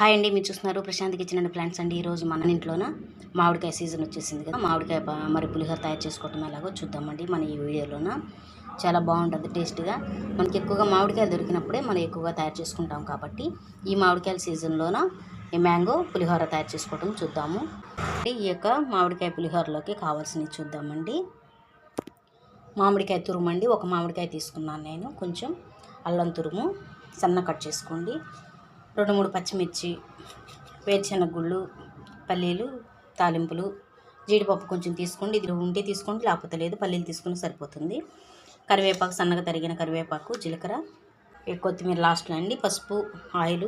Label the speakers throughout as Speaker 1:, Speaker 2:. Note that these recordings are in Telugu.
Speaker 1: హాయ్ అండి, మీరు చూస్తున్నారు ప్రశాంత్ కిచెన్ అండ్ ప్లాంట్స్ అండి. ఈరోజు మన ఇంట్లోన మామిడికాయ సీజన్ వచ్చేసింది కదా. మామిడికాయ మరి పులిహోర తయారు చేసుకోవటం ఎలాగో చూద్దామండి మన ఈ వీడియోలోన. చాలా బాగుంటుంది టేస్ట్గా. మనకి ఎక్కువగా మామిడికాయలు దొరికినప్పుడే మనం ఎక్కువగా తయారు చేసుకుంటాం కాబట్టి ఈ మామిడికాయల సీజన్లోన ఈ మ్యాంగో పులిహోర తయారు చేసుకోవటం చూద్దాము. ఈ యొక్క మామిడికాయ పులిహోరలోకి కావాల్సినవి చూద్దామండి. మామిడికాయ తురుము అండి, ఒక మామిడికాయ తీసుకున్నాను నేను. కొంచెం అల్లం తురుము సన్న కట్ చేసుకోండి. 2-3 పచ్చిమిర్చి, వేరుశనగ గుళ్ళు, పల్లీలు, తాలింపులు, జీడిపప్పు కొంచెం తీసుకోండి. ఇది ఉంటే తీసుకోండి, లేకపోతే లేదు, పల్లీలు తీసుకుని సరిపోతుంది. కరివేపాకు, సన్నగా తరిగిన కరివేపాకు, జీలకర్ర, కొత్తిమీర లాస్ట్లో అండి. పసుపు, ఆయిల్.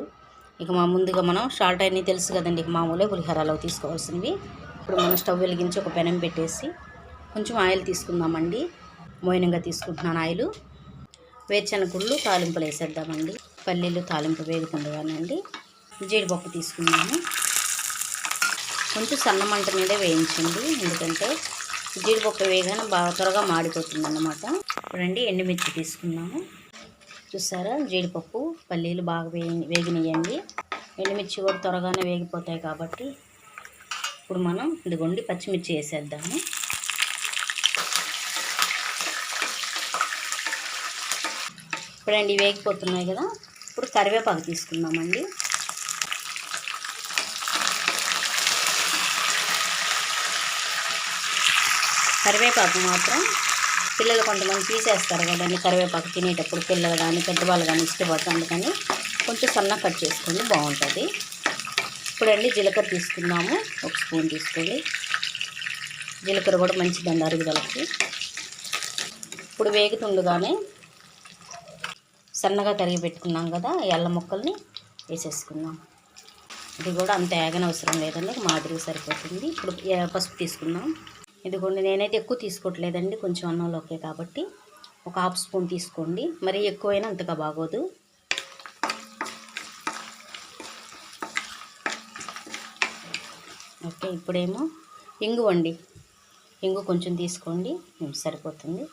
Speaker 1: ఇక ముందుగా మనం షార్ట్ అన్నీ తెలుసు కదండి, ఇక మామూలే పులిహోరలో తీసుకోవాల్సినవి. ఇప్పుడు మనం స్టవ్ వెలిగించి ఒక పెనం పెట్టేసి కొంచెం ఆయిల్ తీసుకుందామండి. మోయినంగా తీసుకుంటున్నాను ఆయిల్. వేరుశనగ గుళ్ళు తాలింపులు వేసేద్దామండి. పల్లీలు తాలింపు వేగుతుండగానండి జీడిపప్పు తీసుకున్నాము. కొంచెం సన్న మంట మీదే వేయించండి, ఎందుకంటే జీడిపప్పు వేగానే బాగా త్వరగా మాడిపోతుంది అన్నమాట. ఇప్పుడండి ఎండుమిర్చి తీసుకున్నాము. చూసారా, జీడిపప్పు పల్లీలు బాగా వేగినాయండి. ఎండుమిర్చి కూడా త్వరగానే వేగిపోతాయి కాబట్టి ఇప్పుడు మనం ఇదిగోండి పచ్చిమిర్చి వేసేద్దాము. ఇప్పుడండి వేగిపోతున్నాయి కదా. ఇప్పుడు కరివేపాకు తీసుకుందామండి. కరివేపాకు మాత్రం పిల్లలు కొంతమంది తీసేస్తారు కదండి, కరివేపాకు తినేటప్పుడు పిల్లలు కానీ పెద్దవాళ్ళు కానీ ఇష్టపడతారు, అందుకని కొంచెం సన్నగా కట్ చేసుకోండి, బాగుంటుంది. ఇప్పుడండి జీలకర్ర తీసుకుందాము. 1 స్పూన్ తీసుకోండి. జీలకర్ర కూడా మంచిదండి అరుగుదలకి. ఇప్పుడు వేగుతుండగానే సన్నగా తరిగి పెట్టుకున్నాం కదా ఈ అల్లం ముక్కల్ని వేసేసుకుందాం. ఇది కూడా అంత ఏగనవసరం లేదండి, మాదిరిగా సరిపోతుంది. ఇప్పుడు పసుపు తీసుకుందాం. ఇదిగోండి, నేనైతే ఎక్కువ తీసుకోవట్లేదండి, కొంచెం అన్నంలోకే కాబట్టి ఒక 1/2 స్పూన్ తీసుకోండి. మరి ఎక్కువైనా అంతగా బాగోదు. ఓకే, ఇప్పుడేమో ఇంగు అండి, ఇంగు కొంచెం తీసుకోండి, సరిపోతుంది.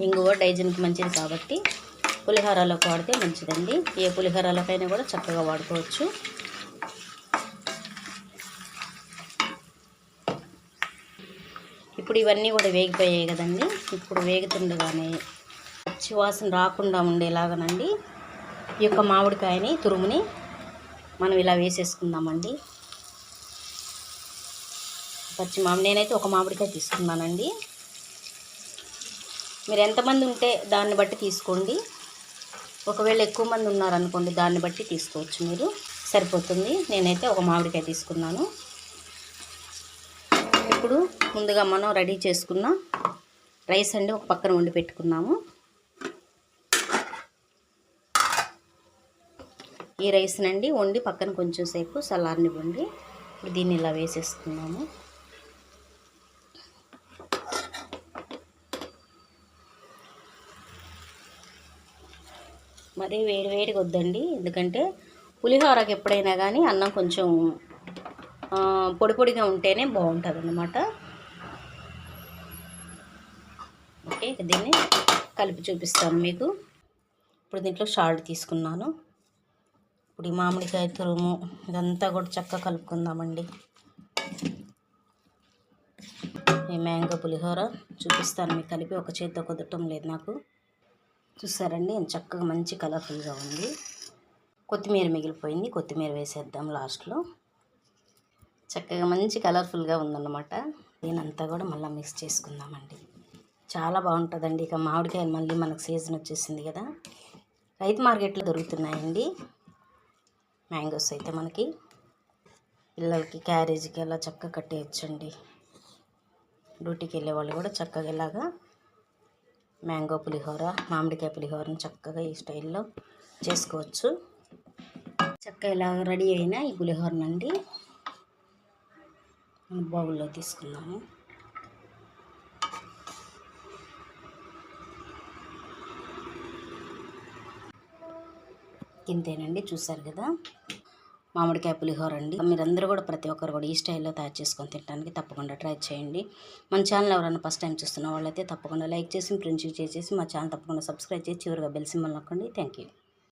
Speaker 1: ఇంగువ డైజెన్కి మంచిది కాబట్టి పులిహోరలోకి వాడితే మంచిదండి. ఏ పులిహోరలకైనా కూడా చక్కగా వాడుకోవచ్చు. ఇప్పుడు ఇవన్నీ కూడా వేగిపోయాయి కదండి. ఇప్పుడు వేగుతుండగానే పచ్చి వాసన రాకుండా ఉండేలాగానండి ఈ యొక్క మామిడికాయని తురుముని మనం ఇలా వేసేసుకుందామండి. నేనైతే ఒక మామిడికాయ తీసుకున్నానండి. మీరు ఎంతమంది ఉంటే దాన్ని బట్టి తీసుకోండి. ఒకవేళ ఎక్కువ మంది ఉన్నారనుకోండి, దాన్ని బట్టి తీసుకోవచ్చు, మీరు సరిపోతుంది. నేనైతే ఒక మామిడికాయ తీసుకున్నాను. ఇప్పుడు ముందుగా మనం రెడీ చేసుకున్న రైస్ అండి ఒక పక్కన వండి పెట్టుకున్నాము. ఈ రైస్ నండి వండి పక్కన కొంచెం సేపు చల్లారనివ్వండి. ఇప్పుడు దీన్ని ఇలా వేసేసుకున్నాము. మరి వేడిగా వద్దండి, ఎందుకంటే పులిహోరకి ఎప్పుడైనా కానీ అన్నం కొంచెం పొడిగా ఉంటేనే బాగుంటుంది అన్నమాట. ఓకే, దీన్ని కలిపి చూపిస్తాను మీకు. ఇప్పుడు దీంట్లో సాల్ట్ తీసుకున్నాను. ఇప్పుడు ఈ మామిడికాయ తురుము ఇదంతా కూడా చక్కగా కలుపుకుందామండి. ఈ మ్యాంగో పులిహోర చూపిస్తాను మీకు కలిపి, ఒక చేత్తో కుదరటం లేదు నాకు. చూసారండి, చక్కగా మంచి కలర్ఫుల్గా ఉంది. కొత్తిమీర మిగిలిపోయింది, కొత్తిమీర వేసేద్దాం లాస్ట్లో. చక్కగా మంచి కలర్ఫుల్గా ఉందన్నమాట. దీనంతా కూడా మళ్ళీ మిక్స్ చేసుకుందామండి. చాలా బాగుంటుందండి. ఇక మామిడికాయలు మళ్ళీ మనకు సీజన్ వచ్చేసింది కదా, రైతు మార్కెట్లో దొరుకుతున్నాయండి మ్యాంగోస్. అయితే మనకి పిల్లలకి క్యారేజీకి అలా చక్కగా కట్టేయచ్చండి. డ్యూటీకి వెళ్ళే వాళ్ళు కూడా చక్కగా ఇలాగా మ్యాంగో పులిహోర, మామిడికాయ పులిహోరను చక్కగా ఈ స్టైల్లో చేసుకోవచ్చు. చక్కగా ఇలా రెడీ అయిన ఈ పులిహోరనండి బౌల్లో తీసుకున్నాము. ఇంతేనండి, చూసారు కదా మామిడికాయ పులిహోర అండి. మీరందరూ కూడా ప్రతి ఒక్కరు కూడా ఈ స్టైల్లో తయారు చేసుకొని తినడానికి తప్పకుండా ట్రై చేయండి. మన ఛానల్ ఎవరైనా ఫస్ట్ టైం చూస్తున్న వాళ్ళైతే తప్పకుండా లైక్ చేసి, ఫ్రెండ్స్ చేసేసి మా ఛానల్ తప్పకుండా సబ్స్క్రైబ్ చేసి చివరిగా బెల్ సింబల్ నొక్కండి. Thank you.